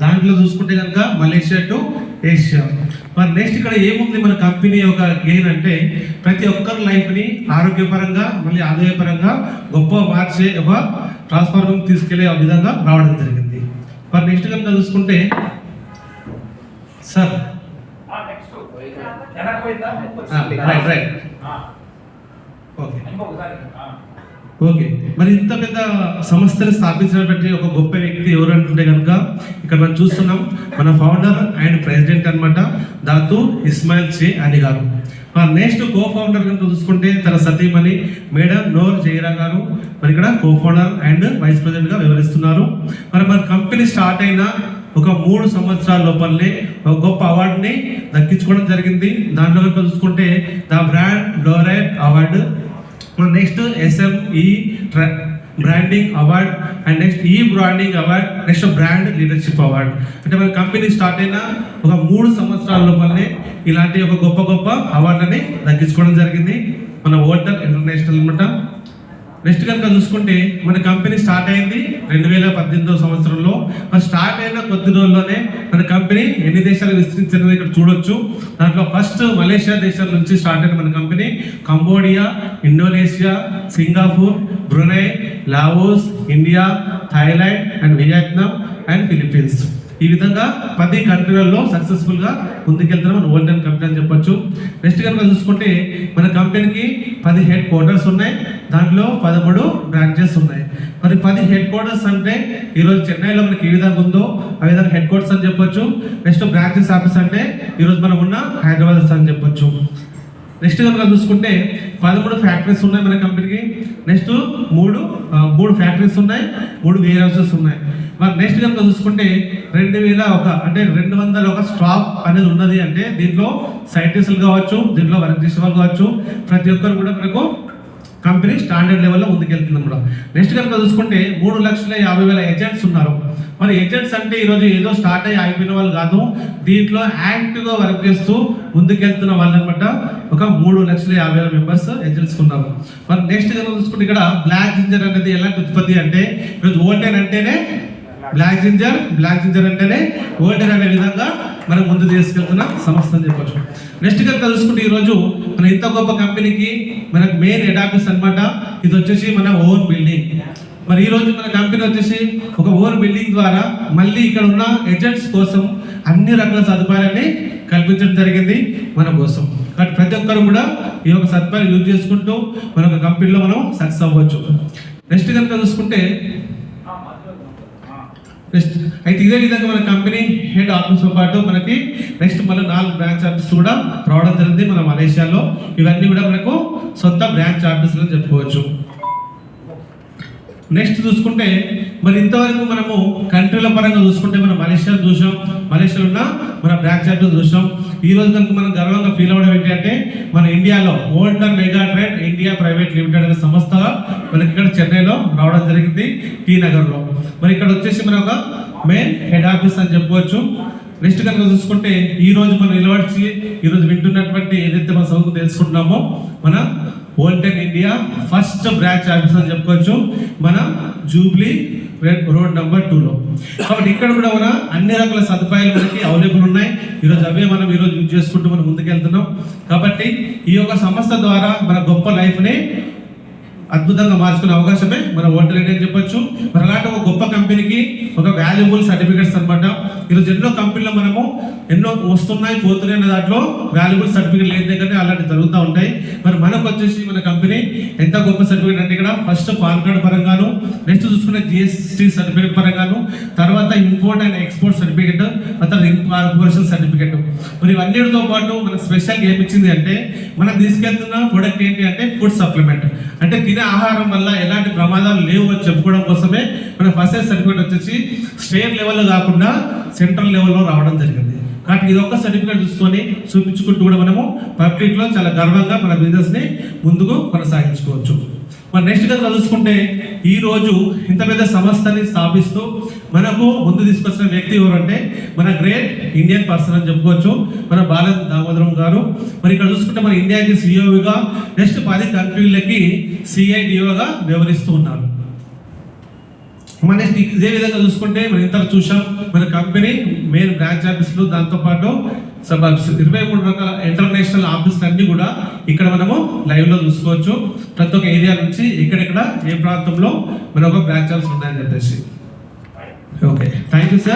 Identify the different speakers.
Speaker 1: దాంట్లో చూసుకుంటే కనుక మలేషియా టు ఏషియా. మరి నెక్స్ట్ ఇక్కడ ఏముంది మన కంపెనీ యొక్క గెయిన్ అంటే ప్రతి ఒక్కరి లైఫ్ని ఆరోగ్యపరంగా మళ్ళీ ఆదాయపరంగా గొప్ప మార్చే ఒక ట్రాన్స్ఫార్మింగ్ తీసుకెళ్లే విధంగా రావడం జరిగింది. మరి నెక్స్ట్ కనుక చూసుకుంటే సార్ రైట్ ఓకే. మరి ఇంత పెద్ద సంస్థను స్థాపించినటువంటి ఒక గొప్ప వ్యక్తి ఎవరు అంటుంటే కనుక ఇక్కడ మనం చూస్తున్నాం మన ఫౌండర్ అండ్ ప్రెసిడెంట్ అనమాట దాతు ఇస్మాయిల్ షే అలీ గారు. నెక్స్ట్ కో ఫౌండర్ కనుక చూసుకుంటే తన సతీమణి మేడం నోర్ జైరా గారు మరి ఇక్కడ co founder and vice president గా వ్యవహరిస్తున్నారు. మరి మన కంపెనీ స్టార్ట్ అయిన ఒక 3 సంవత్సరాల లోపలనే ఒక గొప్ప అవార్డుని దక్కించుకోవడం జరిగింది. దాంట్లో కనుక చూసుకుంటే the brand laureate award, next SME branding award and next ఈ branding award, next brand leadership award. అంటే మన కంపెనీ స్టార్ట్ అయిన ఒక 3 సంవత్సరాల లోపలనే ఇలాంటి ఒక గొప్ప గొప్ప అవార్డులని దక్కించుకోవడం జరిగింది మన వోల్టర్ ఇంటర్నేషనల్ అనమాట. నెక్స్ట్ కనుక చూసుకుంటే మన కంపెనీ స్టార్ట్ అయింది 2018 సంవత్సరంలో. మరి స్టార్ట్ అయిన కొద్ది రోజుల్లోనే మన కంపెనీ ఎన్ని దేశాలు విస్తరించినది ఇక్కడ చూడొచ్చు. దాంట్లో ఫస్ట్ మలేషియా దేశాల నుంచి స్టార్ట్ అయిన మన company Cambodia, Indonesia, Singapore, Brunei, Laos, India, Thailand and Vietnam and Philippines. ఈ విధంగా 10 కంట్రీలలో సక్సెస్ఫుల్గా ముందుకెళ్తున్నాం మన వరల్డ్ కంపెనీ అని చెప్పొచ్చు. నెక్స్ట్ కనుక చూసుకుంటే మన కంపెనీకి 10 హెడ్ క్వార్టర్స్ ఉన్నాయి, దాంట్లో 13 బ్రాంచెస్ ఉన్నాయి. మరి 10 హెడ్ క్వార్టర్స్ అంటే ఈరోజు చెన్నైలో మనకి ఏ విధంగా ఉందో ఆ విధంగా హెడ్ క్వార్టర్స్ అని చెప్పొచ్చు. నెక్స్ట్ బ్రాంచెస్ ఆఫీస్ అంటే ఈరోజు మనం ఉన్న హైదరాబాద్ అని చెప్పొచ్చు. నెక్స్ట్ కనుక చూసుకుంటే 13 ఫ్యాక్టరీస్ ఉన్నాయి మన కంపెనీకి. నెక్స్ట్ 3 ఫ్యాక్టరీస్ ఉన్నాయి, 3 వేర్ హౌసెస్ ఉన్నాయి. మరి నెక్స్ట్ కనుక చూసుకుంటే 201 స్టాఫ్ అనేది ఉన్నది. అంటే దీంట్లో సైంటిస్టులు కావచ్చు, దీంట్లో వర్క్ చేసే వాళ్ళు కావచ్చు, ప్రతి ఒక్కరు కూడా మనకు కంపెనీ స్టాండర్డ్ లెవెల్లో ముందుకెళ్తుంది కూడా. నెక్స్ట్ కనుక చూసుకుంటే 3,50,000 ఏజెంట్స్ ఉన్నారు. మరి ఏజెంట్స్ అంటే ఈరోజు ఏదో స్టార్ట్ అయ్యి ఆగిపోయిన వాళ్ళు కాదు, దీంట్లో యాక్టివ్గా వర్క్ చేస్తూ ముందుకెళ్తున్న వాళ్ళు అనమాట. ఒక 3,50,000 మెంబర్స్ ఏజెంట్స్ ఉన్నారు. మరి నెక్స్ట్ కనుక చూసుకుంటే ఇక్కడ బ్లాక్ జింజర్ అనేది ఎలాంటి ఉత్పత్తి అంటే ఈరోజు ఓల్టెన్ అంటేనే బ్లాక్ జింజర్ అంటేనే ఓల్టెన్ అనే విధంగా మనం ముందు తీసుకెళ్తున్న సంస్థ అని చెప్పొచ్చు. నెక్స్ట్ కనుక చూసుకుంటే ఈరోజు మన ఇంత గొప్ప కంపెనీకి మనకు మెయిన్ హెడ్ ఆఫీస్ అనమాట. ఇది వచ్చేసి మన ఓన్ బిల్డింగ్. మరి ఈరోజు మన కంపెనీ వచ్చేసి ఒక ఓన్ బిల్డింగ్ ద్వారా మళ్ళీ ఇక్కడ ఉన్న ఏజెంట్స్ కోసం అన్ని రకాల సదుపాయాలని కల్పించడం జరిగింది మన కోసం. కాబట్టి ప్రతి ఒక్కరు కూడా ఈ యొక్క సదుపాయాలు యూజ్ చేసుకుంటూ మన ఒక కంపెనీలో మనం సక్సెస్ అవ్వచ్చు. నెక్స్ట్ కనుక చూసుకుంటే అయితే ఇదే విధంగా మన కంపెనీ హెడ్ ఆఫీస్తో పాటు మనకి నెక్స్ట్ మన 4 బ్రాంచ్ ఆఫీస్ కూడా రావడం జరిగింది మన మలేషియాలో. ఇవన్నీ కూడా మనకు సొంత బ్రాంచ్ ఆఫీసులు అని చెప్పుకోవచ్చు. నెక్స్ట్ చూసుకుంటే మరి ఇంతవరకు మనము కంట్రీల పరంగా చూసుకుంటే మనం మలేషియా చూసాం, మలేషియాలో ఉన్న మన బ్రాంచ్ ఆఫీస్ చూసాం. ఈ రోజు కనుక మనం గర్వంగా ఫీల్ అవ్వడం ఏంటి అంటే మన ఇండియాలో వోల్టర్ mega trend India private limited అనే సంస్థగా మనకి ఇక్కడ చెన్నైలో రావడం జరిగింది, టీ నగర్లో. మరి ఇక్కడ వచ్చేసి మన ఒక మెయిన్ హెడ్ ఆఫీస్ అని చెప్పుకోవచ్చు. నెక్స్ట్ కనుక చూసుకుంటే ఈ రోజు మనం నిలబడి ఈరోజు వింటున్నటువంటి ఏదైతే మన చదువు తెలుసుకుంటున్నామో మన వోల్టెన్ ఇండియా ఫస్ట్ బ్రాంచ్ ఆఫీస్ అని చెప్పుకోవచ్చు మన జూబ్లీ రోడ్ నెంబర్ 2లో. కాబట్టి ఇక్కడ కూడా మన అన్ని రకాల సదుపాయాలు మనకి అవైలబుల్ ఉన్నాయి. ఈరోజు అవే మనం ఈరోజు యూజ్ చేసుకుంటూ మనం ముందుకెళ్తున్నాం. కాబట్టి ఈ యొక్క సంస్థ ద్వారా మన గొప్ప లైఫ్ని అద్భుతంగా మార్చుకునే అవకాశమే మన వోల్టర్ ఇండియా అని చెప్పొచ్చు. మరి అలాంటి ఒక గొప్ప కంపెనీకి ఒక వాల్యుబుల్ సర్టిఫికేట్స్ అనమాట. ఈరోజు ఎన్నో కంపెనీలో మనము ఎన్నో వస్తున్నాయి పోతున్నాయి అనే దాంట్లో వాల్యుబుల్ సర్టిఫికేట్ లేని దగ్గరనే అలాంటివి జరుగుతూ ఉంటాయి. మరి మనకు వచ్చేసి మన కంపెనీ ఎంత గొప్ప సర్టిఫికేట్ అంటే ఇక్కడ ఫస్ట్ పాన్ కార్డ్ పరంగాను, నెక్స్ట్ చూసుకునే GST సర్టిఫికేట్ పరంగాను, తర్వాత ఇంపోర్ట్ అండ్ ఎక్స్పోర్ట్ సర్టిఫికేట్, తర్వాత కార్పొరేషన్ సర్టిఫికేట్. మరి ఇవన్నిటితో పాటు మన స్పెషల్గా ఏమిచ్చింది అంటే మనం తీసుకెళ్తున్న ప్రొడక్ట్ ఏంటి అంటే ఫుడ్ సప్లిమెంట్. అంటే తినే ఆహారం వల్ల ఎలాంటి ప్రమాదాలు లేవు అని చెప్పుకోవడం కోసమే మన ఫస్ట్ సర్టిఫికేట్ వచ్చేసి స్టేట్ లెవెల్లో కాకుండా సెంట్రల్ లెవెల్లో రావడం జరిగింది. కాబట్టి ఇది ఒక్క సర్టిఫికేట్ చూసుకొని చూపించుకుంటూ కూడా మనము పబ్లిక్లో చాలా గర్వంగా మన బిజినెస్ని ముందుకు కొనసాగించుకోవచ్చు. మరి నెక్స్ట్ కనుక చూసుకుంటే ఈ రోజు ఇంత పెద్ద సంస్థని స్థాపిస్తూ మనకు ముందు తీసుకొచ్చిన వ్యక్తి ఎవరంటే మన గ్రేట్ ఇండియన్ పర్సన్ అని చెప్పుకోవచ్చు మన బాల దామోదరం గారు. మరి ఇక్కడ చూసుకుంటే మన ఇండియాకి CEOగా నెక్స్ట్ 10 కంట్రీలకి CIDOగా వ్యవహరిస్తూ ఉన్నారు. మన ఇదే విధంగా చూసుకుంటే మనం ఇంత చూసాం, మన కంపెనీ మెయిన్ బ్రాంచ్ ఆఫీసులు, దాంతోపాటు 23 రకాల ఇంటర్నేషనల్ ఆఫీసులు అన్ని కూడా ఇక్కడ మనము లైవ్ లో చూసుకోవచ్చు. ప్రతి ఒక్క ఏరియా నుంచి ఎక్కడెక్కడ ఏ ప్రాంతంలో మన ఒక బ్రాంచ్ ఆఫీస్ ఉన్నాయని చెప్పేసి. Okay, thank you sir.